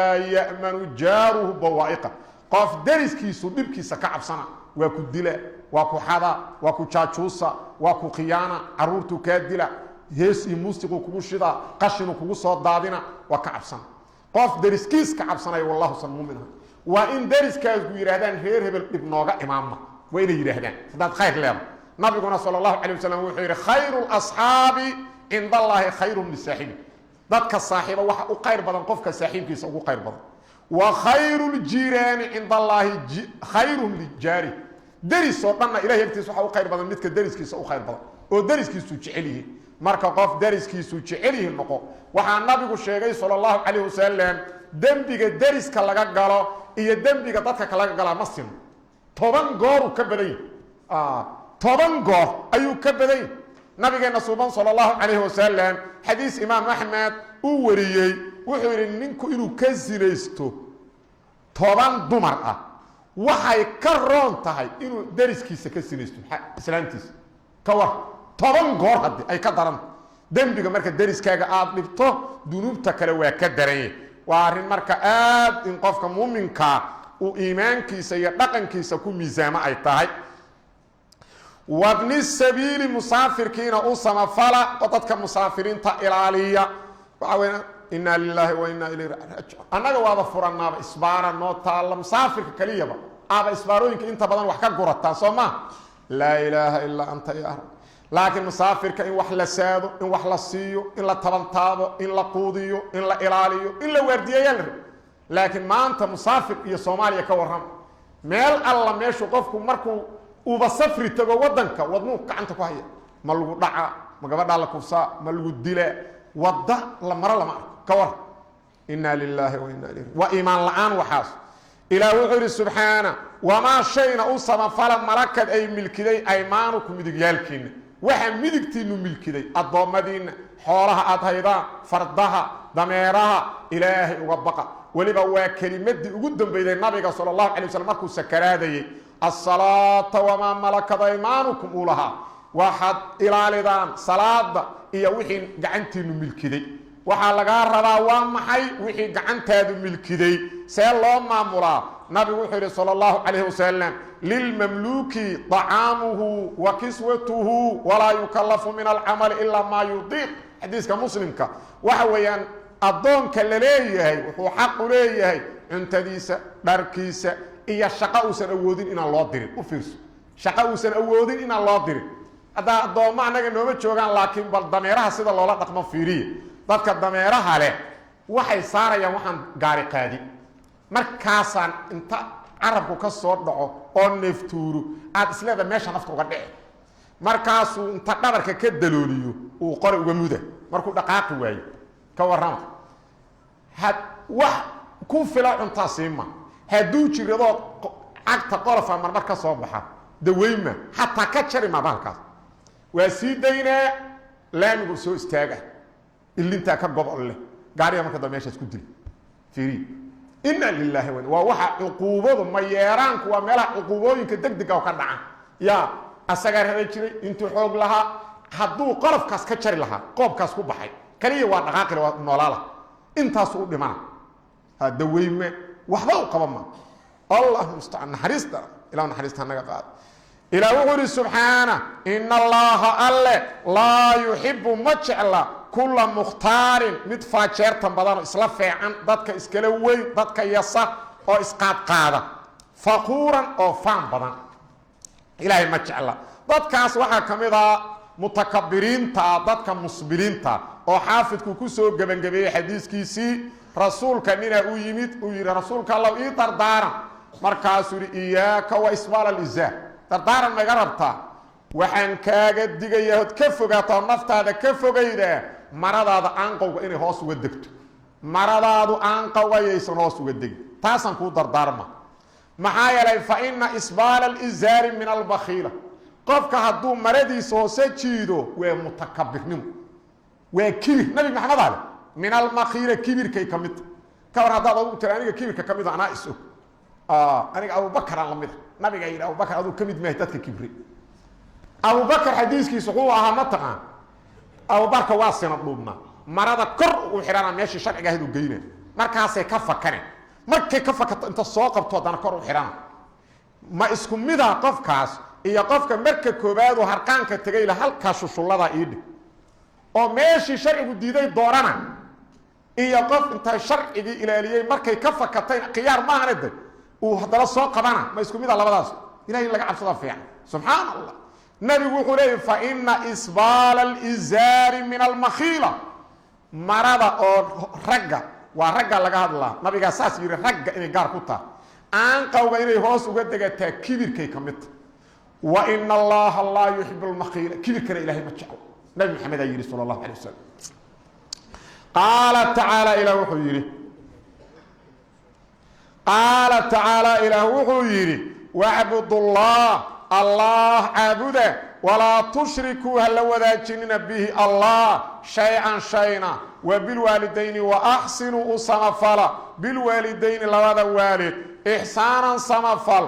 يأمن جاره بوائقه قف درس كيسو دب كيسا كعب سنة واكو دلا واكو حدا واكو تشاتشوسا واكو قيانا عرورتو كادلا هيسي موسيقو كوغو شدا قشنو كوغو صوت دادنا وكعب سنة قف درس كيس كعب سنة والله سنمو منها وإن درس كاس يرهدان هير هبل ابنوغا إمامنا وين يرهدان فداد خير لهم نبينا صلى الله عليه وسلم وحير خير الأصحاب عند الله خير من الساحب dadka saaxiiba waxa u qayr badan qofka saaxiibkiisa ugu qayr badan wa khayrul jirani inda allah khayrum lijari daris oo dhanna ilaahay agtiisa waxa u qayr badan midka dariskiisa u qayr badan oo dariskiisu jecel yahay marka qof dariskiisu jecel yahay noqo waxa nabigu sheegay sallallahu alayhi wasallam dambiga dariska laga galo iyo dambiga dadka kala gala ma sin 10 goor ka badan 10 goor ayuu ka badan nabigeena suuban sallallahu alayhi wasallam xadiis imaam ahmed uu wariyay wuxuu yiri ninku inuu ka zinaysto 10 dumar ah waxay ka roon tahay inuu dariskiisa ka zinaysto islaantiisa ka war 10 goor hadii ay ka daran dambiga marka dariskaaga aad dhibto dunuubta kale waa ka daran waa arin marka aad in qofka muuminka uu iimaankiisa iyo dhaqankiisa ku miisaamo ay tahay وابن السبيل مسافر كينا أسما فلا وطدك مسافرين تإلالية وعوين إنا لله وإنا إليه راجعون أنا وهذا فرنا بإسبارا نوتا الله مسافر كليبا أبا إسباروينك إنت بدن وحكا قرطان سوما لا إله إلا أنت يا رب لكن مسافر كإن وحلا سادو إن وحلا سيو إن لا تبنتابو إن لا قوديو إن لا إلاليو إن لا وردية يلر لكن ما أنت مسافر يا صوماليا كورهم ميل الله ميشو قفكم مركو وبسافر تبع ودنك ودنو كعنت كوهية ما لو دعا ما قبل على كوسا ما لو دلة وضع لمرة لما كور إنا لله وإنا إليه وإيمان الآن وحاس إلى وحده سبحانه وما شينا أصلا فلا مركز أي ملكي أيمانكم مدقيالكين وحن مدقتين ملكي الضمدين حولها أضهيدا فردها ضميرها إلهي وبقى ولبوا كلمة قدام بين النبي صلى الله عليه وسلم مكو سكرادي الصلاة وما ملكت أيمانكم أولها واحد إلى لدان صلاة إيا وحين قعنتين ملكدي waxaa laga rabaa waa maxay wixii gacantaadu milkiday see loo maamulaa nabi wuxuu yiri sallallahu alayhi wasallam lil mamluki ta'amuhu wa kiswatuhu wa la yukallafu min al amal illa ma yudiq hadiiska muslimka waxa weeyaan adoonka la leeyahay wuxuu xaq u leeyahay cuntadiisa dharkiisa iyo shaqo uusan awoodin in loo dirin u fiirso shaqo uusan awoodin in loo dirin hada adooma anaga nooma joogan laakiin bal dameeraha sida loola dhaqmo fiiriye dadka dameeraha leh waxay saarayaan waxaan gaari qaadi markaasaan inta arabku ka soo dhaco oo neeftuuru aad isleeda meesha nafta uga dhici markaasuu inta dhabarka ka dalooliyo uu qori uga muda markuu dhaqaaqi waayo ka waran had wax ku fila cunta siima haduu jirado agta qolofa marmar ka soo baxa daweyma hatta ka jari ma balkaas waa sii daynaa laamigu soo istaaga illinta ka gobol leh gaariga marka dameeshaas ku dil fiiri inna lillahi wa waxa uquubadu ma yeeraanku waa meelaha uquubooyinka degdeg ah ka dhacan ya asaga raday jiray intuu xoog lahaa haduu qolofkaas ka jari lahaa qoobkaas ku baxay kaliya waa dhaqaaqi waa noolaala intaas u dhimana hada weyme waxba u qabama allah musta'an harista ila harista naga qaad ila wuxuu subhana inna allaha alla la yuhibbu maj'ala كل مختار متفاجر تنبضان إسلا فيعان دادك إسكالوي دادك يسا أو إسقاط قادة فقورا أو فان بضان إلهي ما شاء الله دادك أسوحا كميدا متكبرين تا دادك مصبرين تا أو حافظ كوكوسو قبن قبي حديث كيسي رسول كنين أويميت أوير رسولك الله إيطر دارا مركاسوري إياك وإسوال الإزاء تردارا مقربتا وحن كاغد ديغيهد كفوغاتا نفتادا كفوغيدا maradaada aanqowga inay hoos uga degto maradaadu aanqowga aysan hoos uga degin taasan ku dardaarma maxaa yeelay fa inna isbaal al-izar min al-bakhila qofka haduu maradiisa hoos jiido waa mutakabbirnimo waa kibir nabi maxamed ali min al-makhila kibirkay kamid ka war hadaad ugu tira aniga kibirka kamid ana isu aniga Abu Bakar aan lamid nabiga yiri Abu Bakar adu kamid ma dadka kibri Abu Bakar hadiiskiisu uu ahaa mataqaan أو بارك واسنا طلبنا مرضى كر وحرانا ماشي شرع جاهد وجينا markaasay ka fakaneen markay ka fakato inta soo qabto haddana kor u xidhana ma isku mida qofkaas iyo qofka marka koobaad oo harqaanka tagay la halka shushullada iidhi oo meeshii sharcigu diiday doorana iyo qof inta sharcigi ilaaliyay markay ka fakatay qiyaar ma ahanade uu hadala soo qabana ma isku mida labadaas ilaahay laga cabsada fiican subhanallah nabigu wuxuu leeyahay fa inna isbal al-izar min al-makhila marada oo ragga waa ragga laga hadlaa nabiga saas yiri ragga inay gaar ku taa aan qawga inay hoos uga degataa kibirkay kamid wa inna allaha la yuhibbu al-makhila kibirkana ilaahay ma jecel nabi maxamed ayiri sallallahu alayhi wasallam قال تعالى إلى وحيره قال تعالى إلى وحيره واعبدوا الله الله عبده ولا تشركوا هل وذاكرين به الله شيئا شيئا وبالوالدين وأحسنوا صنفلا بالوالدين لوذا والد إحسانا صنفل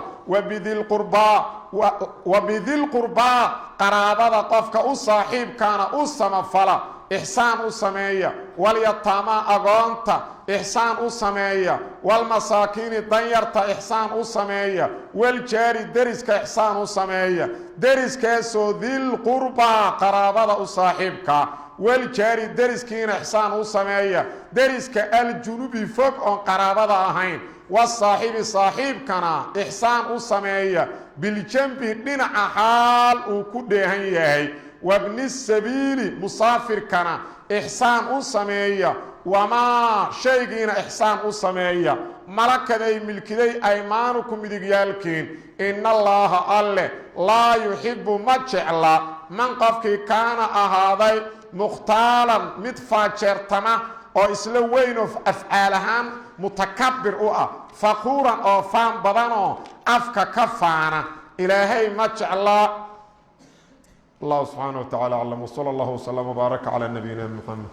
وبذي القربى قرابة قفك الصاحب كان الصنفلا إحسان السمية واليتامى أغانتا إحسان السمية والمساكين دنيرتا إحسان السمية والجاري درسك إحسان السمية درسك سو ذي القربى قرابة صاحبك والجاري درسكين إحسان السمية درسك الجنوب فوق عن قرابة أهين والصاحب صاحبكنا إحسان السمية بالجنب دينا حال وكدهن يهي وابن السبيل مسافر كان إحسان السمية وما شيئين إحسان السمية ملكدي ملكدي أيمانكم بدقيالكين إن الله الله لا يحب مجعل من قفك كان أهذي مختالا متفاجرتما أو إسلوين في أفعالهم متكبر فخورا أو فان بدنو أفك كفانا إلهي مجعل الله سبحانه وتعالى أعلم وصلى الله وسلم وبارك على نبينا محمد